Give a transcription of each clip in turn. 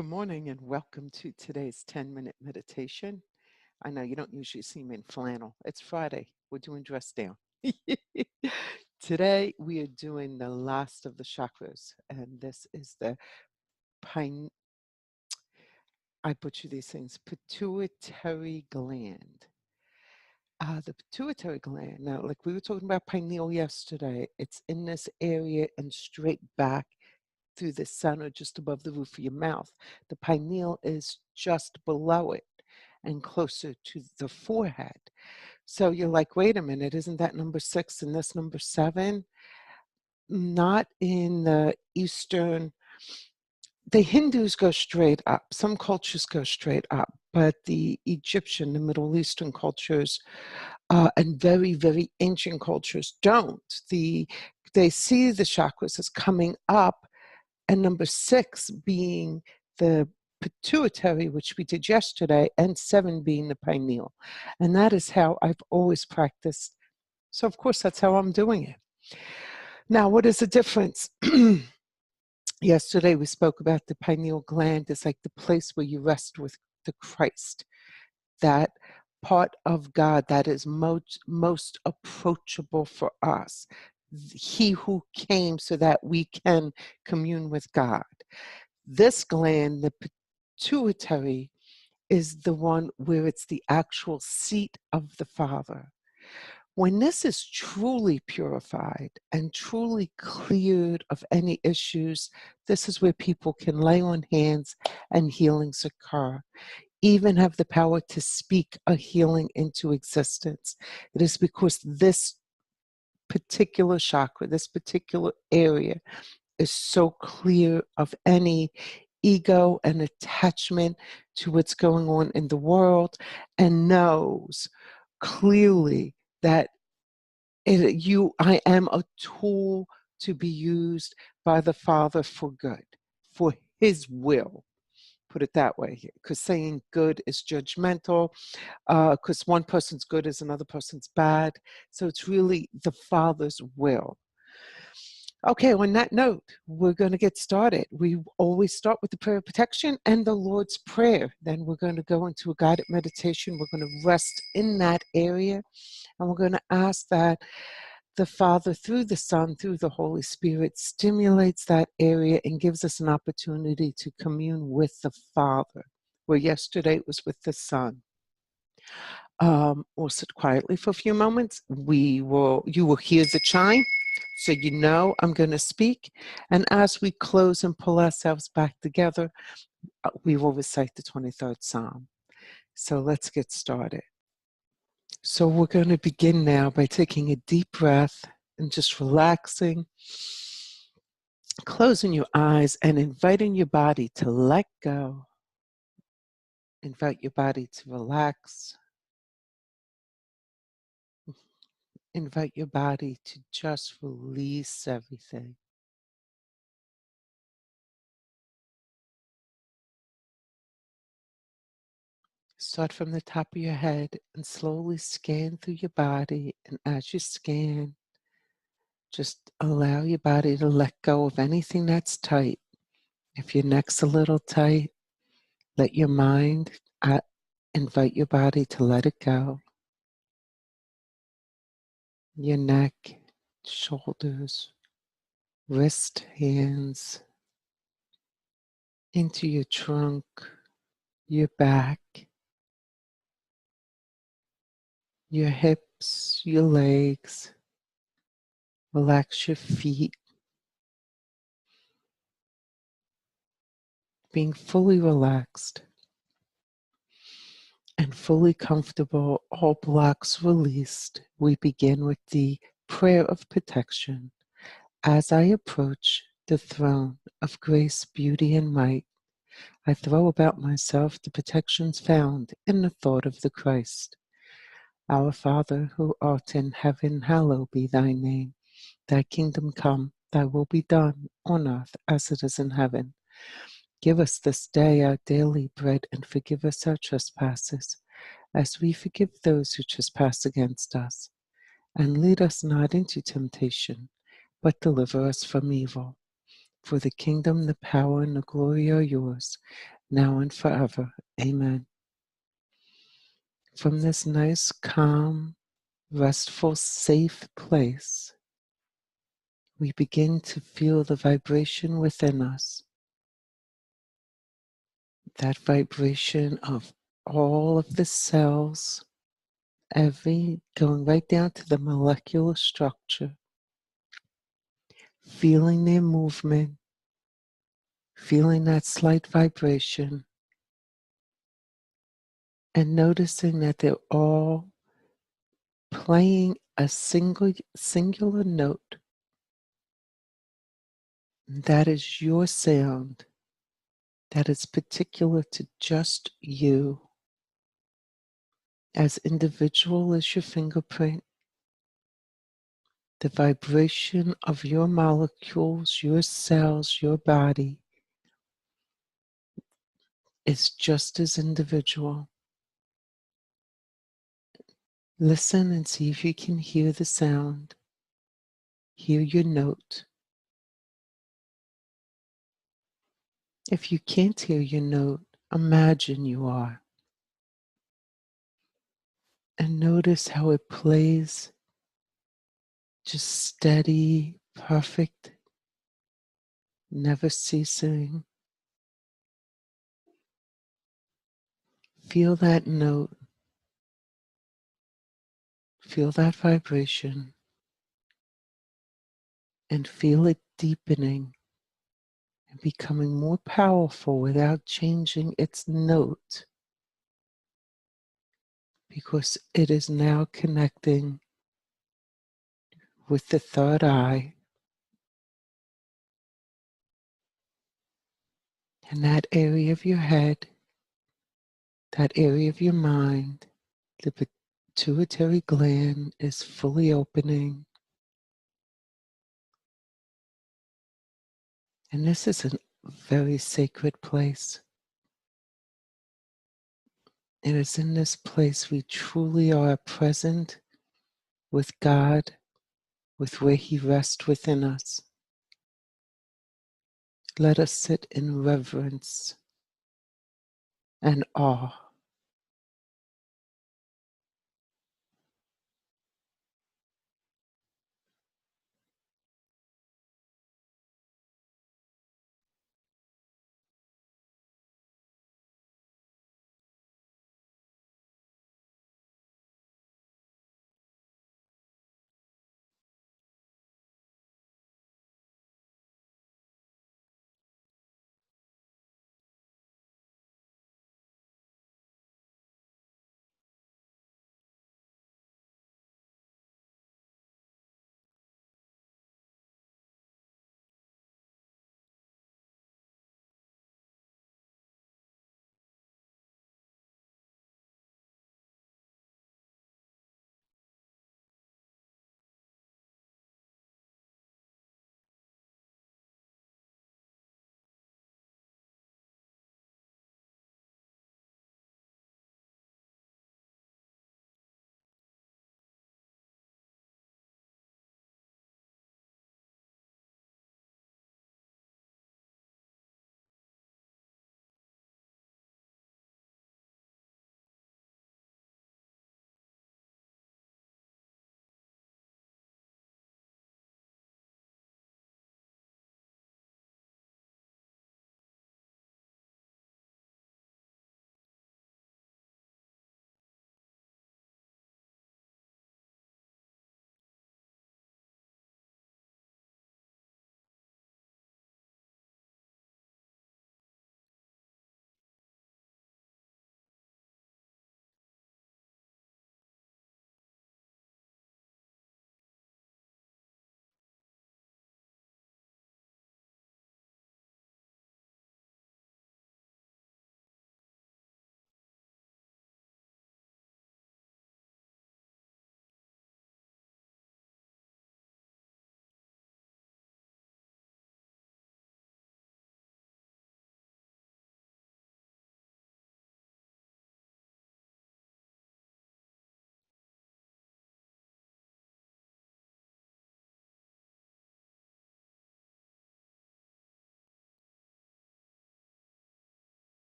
Good morning and welcome to today's 10-minute meditation. I know you don't usually see me in flannel. It's Friday. We're doing dress down. Today we are doing the last of the chakras, and this is the pine. I butcher these things. Pituitary gland. The pituitary gland. Now, like we were talking about pineal yesterday, it's in this area and straight back through the center, just above the roof of your mouth. The pineal is just below it and closer to the forehead. So you're like, wait a minute, isn't that number 6 and this number 7? Not in the Eastern. The Hindus go straight up. Some cultures go straight up, but the Egyptian, the Middle Eastern cultures, and very, very ancient cultures don't. They see the chakras as coming up, and number 6 being the pituitary, which we did yesterday, and 7 being the pineal. And that is how I've always practiced. So, of course, that's how I'm doing it. Now, what is the difference? Yesterday, we spoke about the pineal gland is like the place where you rest with the Christ, that part of God that is most approachable for us. He who came so that we can commune with God. This gland, the pituitary, is the one where it's the actual seat of the Father. When this is truly purified and truly cleared of any issues, this is where people can lay on hands and healings occur, even have the power to speak a healing into existence. It is because this particular chakra, this particular area, is so clear of any ego and attachment to what's going on in the world, and knows clearly that I am a tool to be used by the Father for good, for His will. Put it that way, because saying good is judgmental, because one person's good is another person's bad. So it's really the Father's will. Okay, on that note, we're going to get started. We always start with the prayer of protection and the Lord's Prayer. Then we're going to go into a guided meditation. We're going to rest in that area, and we're going to ask that the Father, through the Son, through the Holy Spirit, stimulates that area and gives us an opportunity to commune with the Father, where yesterday it was with the Son. We'll sit quietly for a few moments. You will hear the chime, so you know I'm going to speak. And as we close and pull ourselves back together, we will recite the 23rd Psalm. So let's get started. So we're going to begin now by taking a deep breath and just relaxing, closing your eyes and inviting your body to let go. Invite your body to relax. Invite your body to just release everything. Start from the top of your head and slowly scan through your body. And as you scan, just allow your body to let go of anything that's tight. If your neck's a little tight, let your mind invite your body to let it go. Your neck, shoulders, wrist, hands, into your trunk, your back, your hips, your legs. Relax your feet. Being fully relaxed and fully comfortable, all blocks released, we begin with the prayer of protection. As I approach the throne of grace, beauty, and might, I throw about myself the protections found in the thought of the Christ. Our Father, who art in heaven, hallowed be thy name. Thy kingdom come, thy will be done on earth as it is in heaven. Give us this day our daily bread, and forgive us our trespasses, as we forgive those who trespass against us. And lead us not into temptation, but deliver us from evil. For the kingdom, the power, and the glory are yours, now and forever. Amen. From this nice, calm, restful, safe place, we begin to feel the vibration within us, that vibration of all of the cells, going right down to the molecular structure, feeling their movement, feeling that slight vibration, and noticing that they're all playing a singular note. That is your sound, that is particular to just you, as individual as your fingerprint. The vibration of your molecules, your cells, your body is just as individual. Listen and see if you can hear the sound, hear your note. If you can't hear your note, imagine you are. And notice how it plays, just steady, perfect, never ceasing. Feel that note, feel that vibration, and feel it deepening and becoming more powerful without changing its note, because it is now connecting with the third eye and that area of your head, that area of your mind. The pituitary gland is fully opening. And this is a very sacred place. It is in this place we truly are present with God, with where He rests within us. Let us sit in reverence and awe.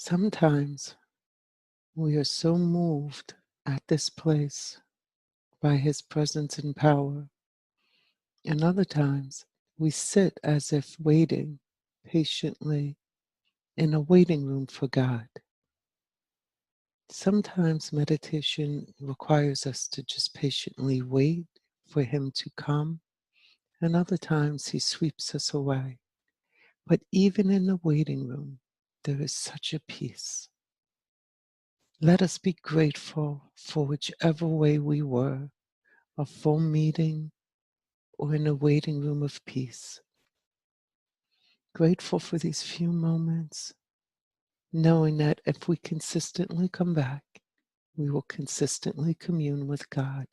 Sometimes we are so moved at this place by His presence and power, and other times we sit as if waiting patiently in a waiting room for God. Sometimes meditation requires us to just patiently wait for Him to come, and other times He sweeps us away. But even in the waiting room, there is such a peace. Let us be grateful for whichever way we were, a full meeting or in a waiting room of peace. Grateful for these few moments, knowing that if we consistently come back, we will consistently commune with God.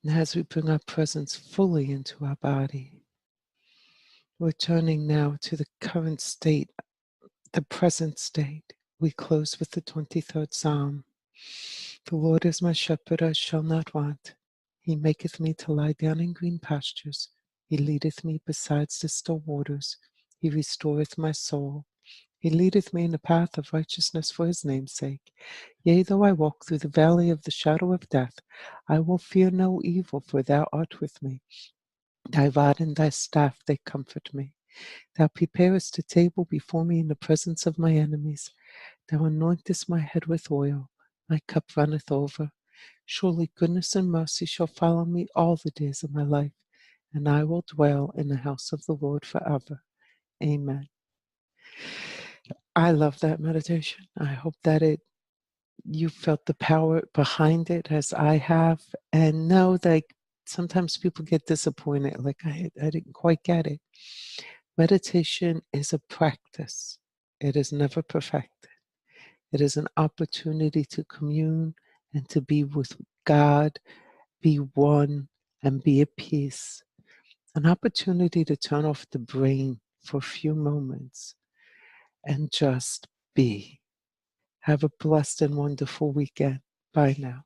And as we bring our presence fully into our body, we're turning now to the current state, the present state. We close with the 23rd Psalm. The Lord is my shepherd, I shall not want. He maketh me to lie down in green pastures. He leadeth me besides the still waters. He restoreth my soul. He leadeth me in the path of righteousness for his name's sake. Yea, though I walk through the valley of the shadow of death, I will fear no evil, for thou art with me. Thy rod and thy staff, they comfort me. Thou preparest a table before me in the presence of my enemies. Thou anointest my head with oil. My cup runneth over. Surely goodness and mercy shall follow me all the days of my life, and I will dwell in the house of the Lord forever. Amen. I love that meditation. I hope that you felt the power behind it as I have, and know that sometimes people get disappointed, like I didn't quite get it. Meditation is a practice. It is never perfected. It is an opportunity to commune and to be with God, be one, and be at peace. An opportunity to turn off the brain for a few moments and just be. Have a blessed and wonderful weekend. Bye now.